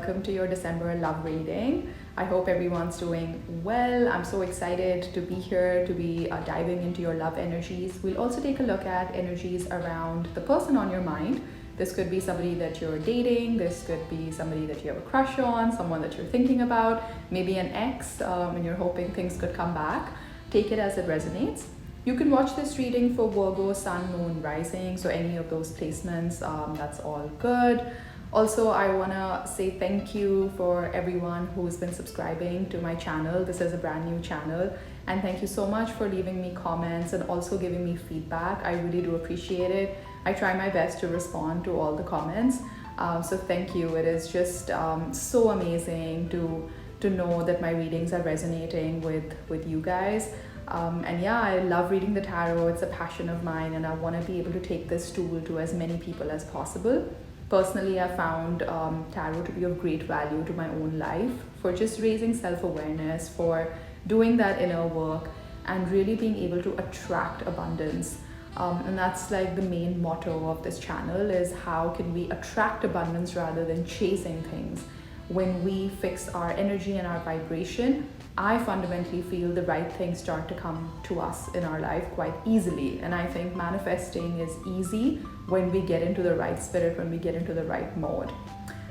welcome to your December love reading. I hope everyone's doing well. I'm so excited to be here, to be diving into your love energies. We'll also take a look at energies around the person on your mind. This could be somebody that you're dating, this could be somebody that you have a crush on, someone that you're thinking about, maybe an ex, and you're hoping things could come back. Take it as it resonates. You can watch this reading for Virgo, Sun, Moon, Rising, so any of those placements, that's all good. Also, I want to say thank you for everyone who's been subscribing to my channel. This is a brand new channel, and thank you so much for leaving me comments and also giving me feedback. I really do appreciate it. I try my best to respond to all the comments, so thank you. It is just so amazing to know that my readings are resonating with you guys. And yeah, I love reading the tarot. It's a passion of mine, and I want to be able to take this tool to as many people as possible. Personally, I found tarot to be of great value to my own life for just raising self-awareness, for doing that inner work, and really being able to attract abundance. And that's like the main motto of this channel, is how can we attract abundance rather than chasing things. When we fix our energy and our vibration, I fundamentally feel the right things start to come to us in our life quite easily. And I think manifesting is easy when we get into the right spirit, when we get into the right mode.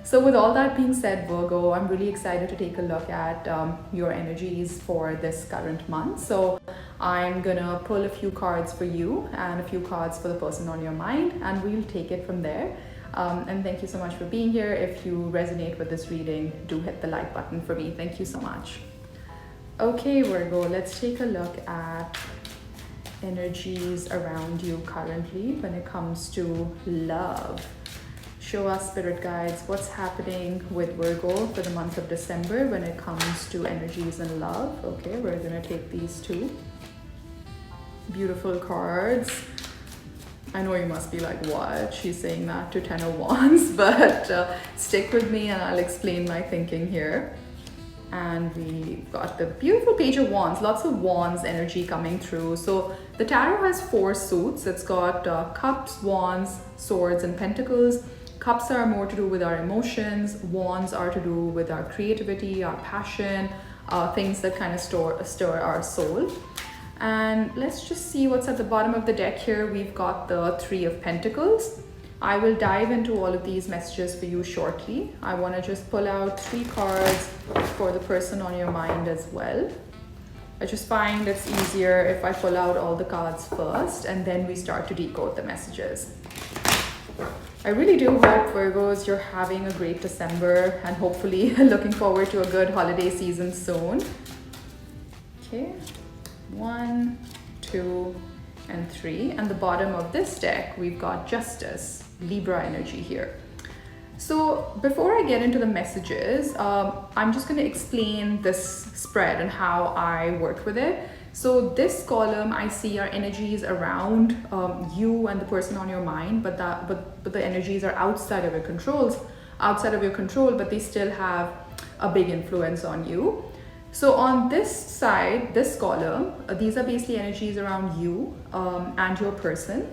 So with all that being said, Virgo, I'm really excited to take a look at your energies for this current month. So I'm gonna pull a few cards for you and a few cards for the person on your mind, and we'll take it from there. And thank you so much for being here. If you resonate with this reading, do hit the like button for me. Thank you so much. Okay, Virgo, let's take a look at energies around you currently when it comes to love. Show us, spirit guides, what's happening with Virgo for the month of December when it comes to energies and love. Okay, we're gonna take these two beautiful cards. I know you must be like, what? She's saying that to 10 of Wands, but stick with me and I'll explain my thinking here. And we got the beautiful Page of Wands, lots of Wands energy coming through. So the tarot has 4 suits. It's got Cups, Wands, Swords, and Pentacles. Cups are more to do with our emotions. Wands are to do with our creativity, our passion, things that kind of stir our soul. And let's just see what's at the bottom of the deck here. We've got the 3 of Pentacles. I will dive into all of these messages for you shortly. I want to just pull out 3 cards for the person on your mind as well. I just find it's easier if I pull out all the cards first and then we start to decode the messages. I really do hope, Virgos, you're having a great December and hopefully looking forward to a good holiday season soon. Okay, 1, 2, and 3. And the bottom of this deck, we've got Justice, Libra energy here. So before I get into the messages, I'm just going to explain this spread and how I work with it. So this column I see are energies around you and the person on your mind, but the energies are outside of your control, but they still have a big influence on you. So on this side, this column, these are basically energies around you and your person.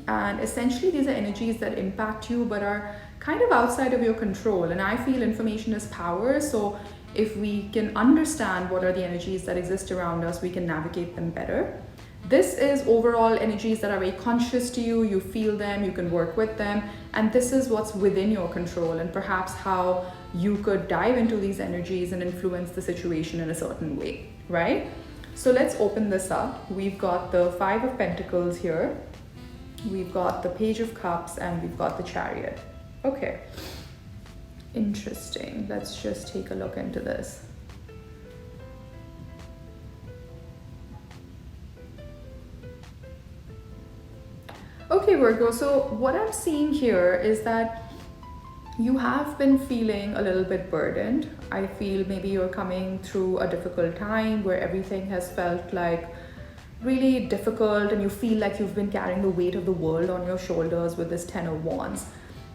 And essentially these are energies that impact you but are kind of outside of your control. And I feel information is power. So if we can understand what are the energies that exist around us, we can navigate them better. This is overall energies that are very conscious to you. You feel them, you can work with them. And this is what's within your control and perhaps how you could dive into these energies and influence the situation in a certain way, right? So let's open this up. We've got the 5 of Pentacles here. We've got the Page of Cups and we've got the Chariot. Okay, interesting. Let's just take a look into this. Okay, Virgo, so what I'm seeing here is that you have been feeling a little bit burdened. I feel maybe you're coming through a difficult time where everything has felt like really difficult and you feel like you've been carrying the weight of the world on your shoulders with this 10 of Wands.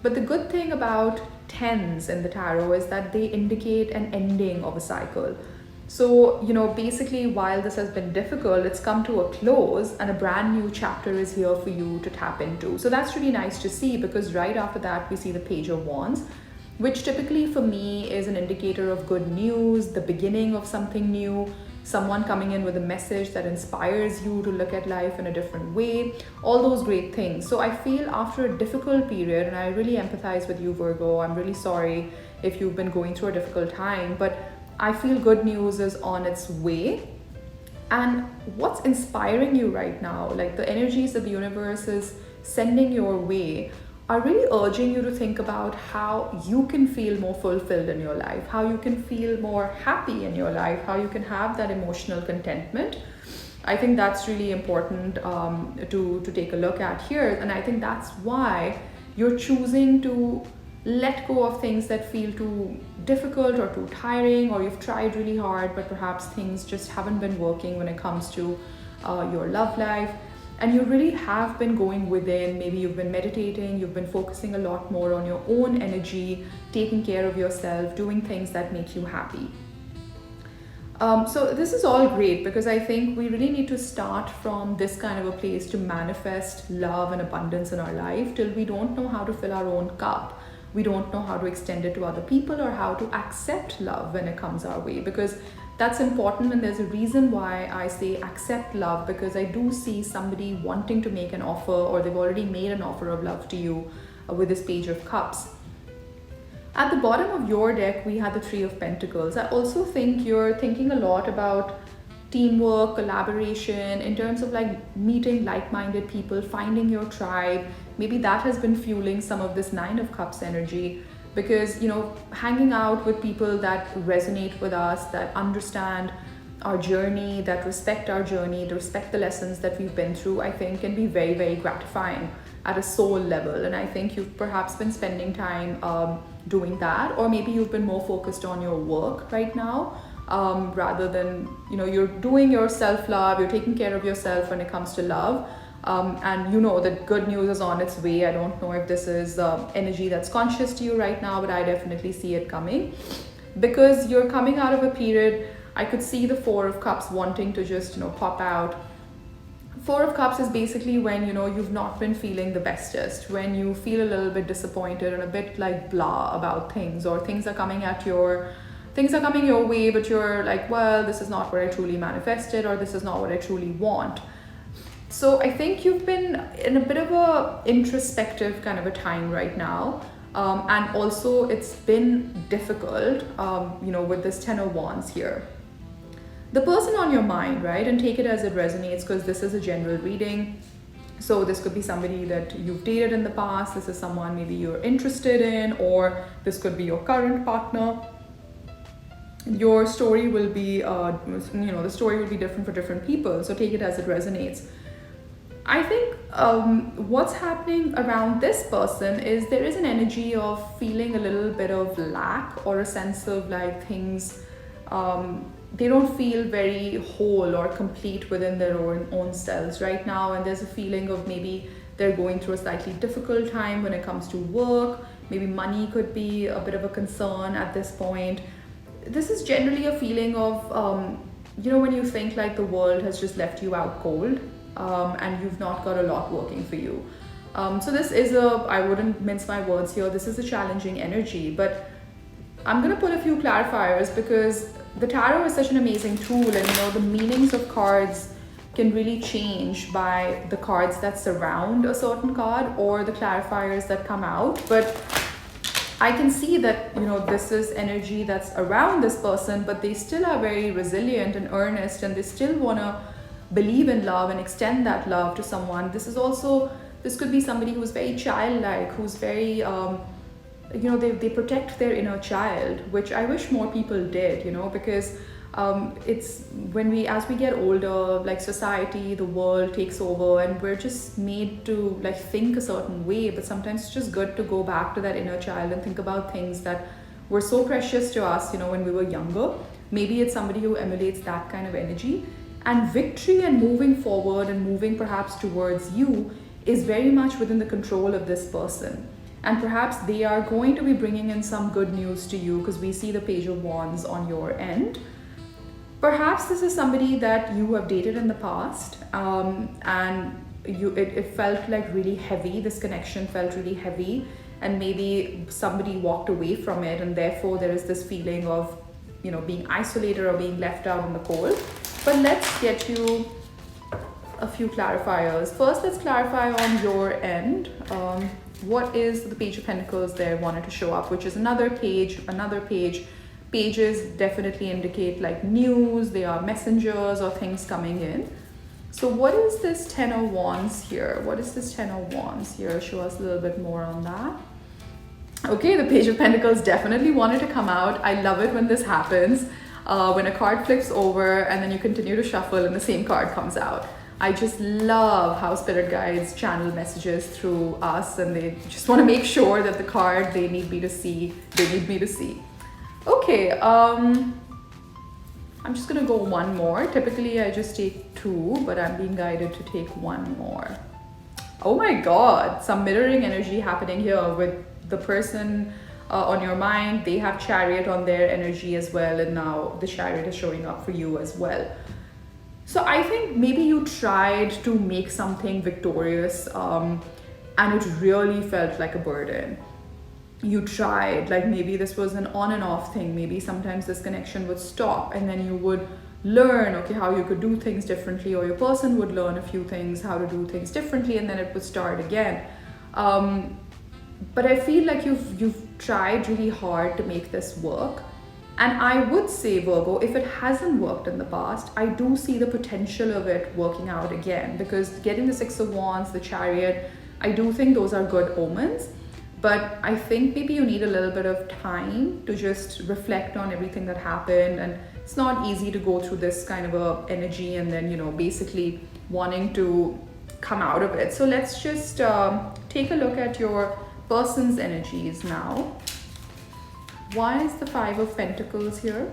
But the good thing about 10s in the tarot is that they indicate an ending of a cycle. So, you know, basically while this has been difficult, it's come to a close and a brand new chapter is here for you to tap into. So that's really nice to see, because right after that we see the Page of Wands. which typically for me is an indicator of good news, the beginning of something new, someone coming in with a message that inspires you to look at life in a different way, all those great things. So I feel after a difficult period, and I really empathize with you, Virgo, I'm really sorry if you've been going through a difficult time, but I feel good news is on its way. And what's inspiring you right now, like the energies that the universe is sending your way, are really urging you to think about how you can feel more fulfilled in your life, how you can feel more happy in your life, how you can have that emotional contentment. I think that's really important to take a look at here. And I think that's why you're choosing to let go of things that feel too difficult or too tiring, or you've tried really hard, but perhaps things just haven't been working when it comes to your love life. And you really have been going within, maybe you've been meditating, you've been focusing a lot more on your own energy, taking care of yourself, doing things that make you happy. So this is all great because I think we really need to start from this kind of a place to manifest love and abundance in our life. Till we don't know how to fill our own cup, we don't know how to extend it to other people or how to accept love when it comes our way, because that's important. And there's a reason why I say accept love, because I do see somebody wanting to make an offer, or they've already made an offer of love to you with this Page of Cups. At the bottom of your deck, we had the Three of Pentacles. I also think you're thinking a lot about teamwork, collaboration, in terms of like meeting like-minded people, finding your tribe. Maybe that has been fueling some of this Nine of Cups energy, because, you know, hanging out with people that resonate with us, that understand our journey, that respect our journey, that respect the lessons that we've been through, I think can be very, very gratifying at a soul level. And I think you've perhaps been spending time doing that, or maybe you've been more focused on your work right now, rather than, you know, you're doing your self-love, you're taking care of yourself when it comes to love. And you know that good news is on its way. I don't know if this is energy that's conscious to you right now, but I definitely see it coming, because you're coming out of a period. I could see the Four of Cups wanting to just, you know, pop out. Four of Cups is basically when, you know, you've not been feeling the bestest, when you feel a little bit disappointed and a bit like blah about things, or things are coming your way, but you're like, well, this is not what I truly manifested, or this is not what I truly want. So I think you've been in a bit of a introspective kind of a time right now. And also it's been difficult, you know, with this Ten of Wands here. The person on your mind, right? And take it as it resonates, because this is a general reading. So this could be somebody that you've dated in the past. This is someone maybe you're interested in, or this could be your current partner. Your story will be, you know, the story will be different for different people. So take it as it resonates. I think what's happening around this person is there is an energy of feeling a little bit of lack, or a sense of like things, they don't feel very whole or complete within their own selves right now. And there's a feeling of maybe they're going through a slightly difficult time when it comes to work. Maybe money could be a bit of a concern at this point. This is generally a feeling of, you know, when you think like the world has just left you out cold. And you've not got a lot working for you. So this is I wouldn't mince my words here, this is a challenging energy, but I'm going to put a few clarifiers, because the tarot is such an amazing tool, and you know, the meanings of cards can really change by the cards that surround a certain card or the clarifiers that come out. But I can see that, you know, this is energy that's around this person, but they still are very resilient and earnest, and they still want to believe in love and extend that love to someone. This could be somebody who's very childlike, who's very, you know, they protect their inner child, which I wish more people did, you know, because it's as we get older, like society, the world takes over, and we're just made to like think a certain way. But sometimes it's just good to go back to that inner child and think about things that were so precious to us, you know, when we were younger. Maybe it's somebody who emulates that kind of energy. And victory and moving forward and moving perhaps towards you is very much within the control of this person. And perhaps they are going to be bringing in some good news to you, because we see the Page of Wands on your end. Perhaps this is somebody that you have dated in the past, and it felt like really heavy. This connection felt really heavy, and maybe somebody walked away from it, and therefore there is this feeling of, you know, being isolated or being left out in the cold. But let's get you a few clarifiers. First, let's clarify on your end. What is the Page of Pentacles there wanted to show up, which is another page, another page. Pages definitely indicate like news, they are messengers or things coming in. So what is this Ten of Wands here? What is this Ten of Wands here? Show us a little bit more on that. Okay, the Page of Pentacles definitely wanted to come out. I love it when this happens. When a card flips over and then you continue to shuffle and the same card comes out. I just love how spirit guides channel messages through us, and they just want to make sure that the card they need me to see. Okay, I'm just gonna go one more. Typically I just take two, but I'm being guided to take one more. Oh my god, some mirroring energy happening here with the person on your mind. They have Chariot on their energy as well, and now the Chariot is showing up for you as well. So I think maybe you tried to make something victorious and it really felt like a burden. You tried, like maybe this was an on and off thing. Maybe sometimes this connection would stop and then you would learn, okay, how you could do things differently, or your person would learn a few things, how to do things differently, and then it would start again. But I feel like you've tried really hard to make this work. And I would say, Virgo, if it hasn't worked in the past, I do see the potential of it working out again, because getting the Six of Wands, the Chariot, I do think those are good omens. But I think maybe you need a little bit of time to just reflect on everything that happened. And it's not easy to go through this kind of a energy and then, you know, basically wanting to come out of it. So let's just take a look at your person's energies now. Why is the Five of Pentacles here?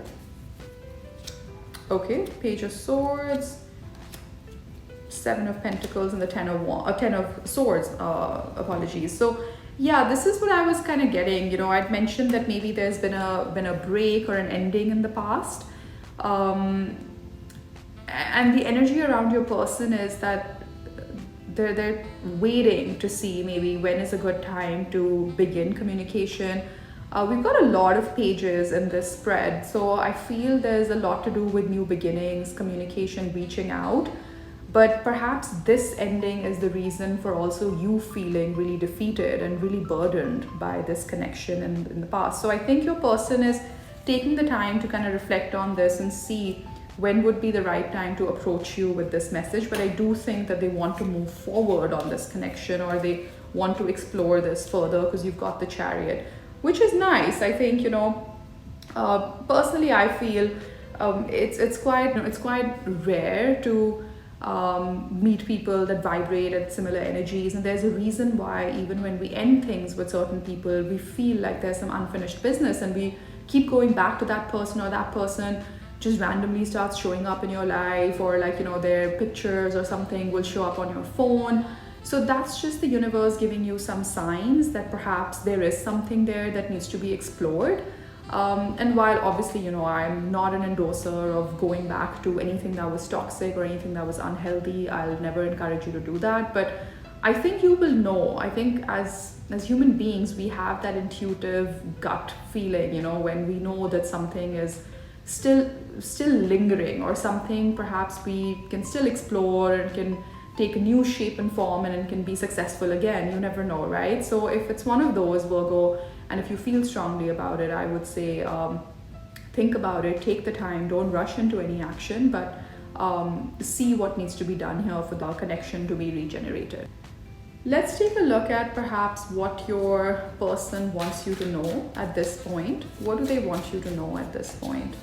Okay, Page of Swords, Seven of Pentacles, and the Ten of Swords, apologies. So yeah, this is what I was kind of getting. You know, I'd mentioned that maybe there's been a break or an ending in the past. And the energy around your person is that they're waiting to see maybe when is a good time to begin communication. We've got a lot of pages in this spread, so I feel there's a lot to do with new beginnings, communication, reaching out. But perhaps this ending is the reason for also you feeling really defeated and really burdened by this connection in the past. So I think your person is taking the time to kind of reflect on this and see when would be the right time to approach you with this message. But I do think that they want to move forward on this connection, or they want to explore this further, because you've got the Chariot, which is nice. I think, you know, personally I feel it's quite rare to meet people that vibrate at similar energies, and there's a reason why even when we end things with certain people, we feel like there's some unfinished business, and we keep going back to that person, or that person just randomly starts showing up in your life, or like, you know, their pictures or something will show up on your phone. So that's just the universe giving you some signs that perhaps there is something there that needs to be explored. And while obviously, you know, I'm not an endorser of going back to anything that was toxic or anything that was unhealthy, I'll never encourage you to do that. But I think you will know. I think as human beings, we have that intuitive gut feeling, you know, when we know that something is still lingering, or something perhaps we can still explore and can take a new shape and form, and it can be successful again. You never know, right? So if it's one of those, Virgo, and if you feel strongly about it, I would say think about it, take the time, don't rush into any action, but see what needs to be done here for the connection to be regenerated. Let's take a look at perhaps what your person wants you to know at this point. What do they want you to know at this point?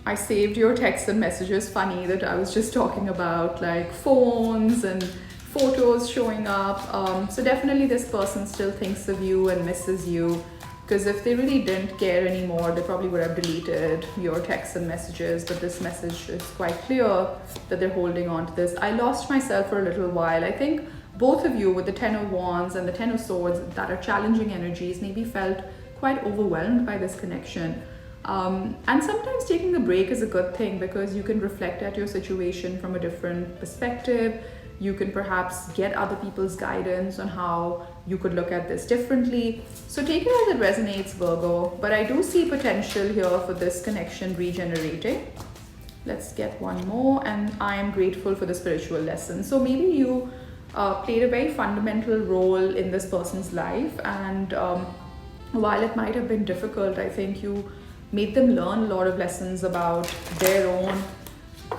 I saved your texts and messages. Funny that I was just talking about like phones and photos showing up. So definitely this person still thinks of you and misses you, because if they really didn't care anymore, they probably would have deleted your texts and messages. But this message is quite clear that they're holding on to this. I lost myself for a little while. I think both of you with the Ten of Wands and the Ten of Swords that are challenging energies maybe felt quite overwhelmed by this connection. And sometimes taking a break is a good thing, because you can reflect at your situation from a different perspective. You can perhaps get other people's guidance on how you could look at this differently. So take it as it resonates, Virgo. But I do see potential here for this connection regenerating. Let's get one more. And I am grateful for the spiritual lesson. So maybe you played a very fundamental role in this person's life. And while it might have been difficult, I think you made them learn a lot of lessons about their own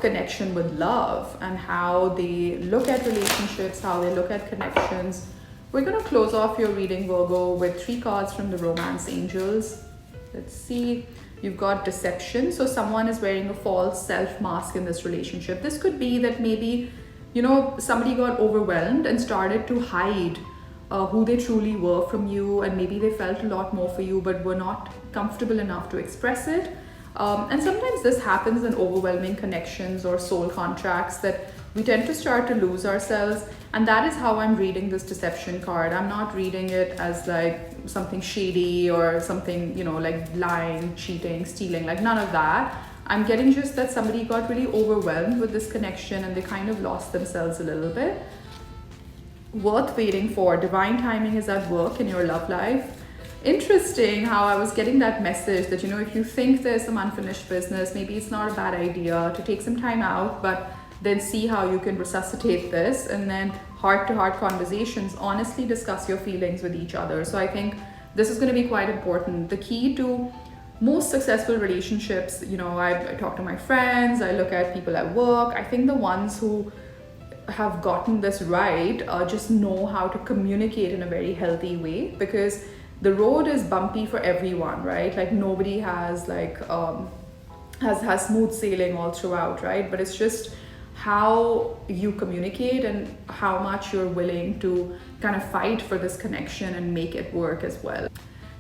connection with love and how they look at relationships, how they look at connections. We're going to close off your reading, Virgo, with 3 cards from the Romance Angels. Let's see. You've got deception. So someone is wearing a false self mask in this relationship. This could be that maybe, you know, somebody got overwhelmed and started to hide who they truly were from you, and maybe they felt a lot more for you but were not comfortable enough to express it. And sometimes this happens in overwhelming connections or soul contracts, that we tend to start to lose ourselves. And that is how I'm reading this deception card. I'm not reading it as like something shady or something, you know, like lying, cheating, stealing, like none of that. I'm getting just that somebody got really overwhelmed with this connection and they kind of lost themselves a little bit. Worth waiting for. Divine timing is at work in your love life. Interesting how I was getting that message that, you know, if you think there's some unfinished business, maybe it's not a bad idea to take some time out, but then see how you can resuscitate this, and then heart-to-heart conversations, honestly discuss your feelings with each other. So I think this is going to be quite important. The key to most successful relationships, you know, I talk to my friends, I look at people at work. I think the ones who have gotten this right just know how to communicate in a very healthy way, because the road is bumpy for everyone, right? Like nobody has like has smooth sailing all throughout, right? But it's just how you communicate and how much you're willing to kind of fight for this connection and make it work as well.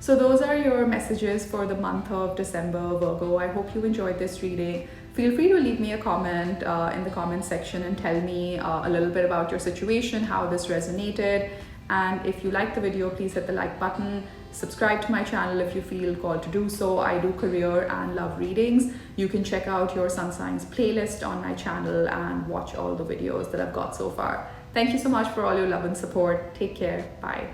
So those are your messages for the month of December, Virgo. I hope you enjoyed this reading. Feel free to leave me a comment in the comment section and tell me a little bit about your situation, how this resonated. And if you like the video, please hit the like button. Subscribe to my channel if you feel called to do so. I do career and love readings. You can check out your sun signs playlist on my channel and watch all the videos that I've got so far. Thank you so much for all your love and support. Take care. Bye.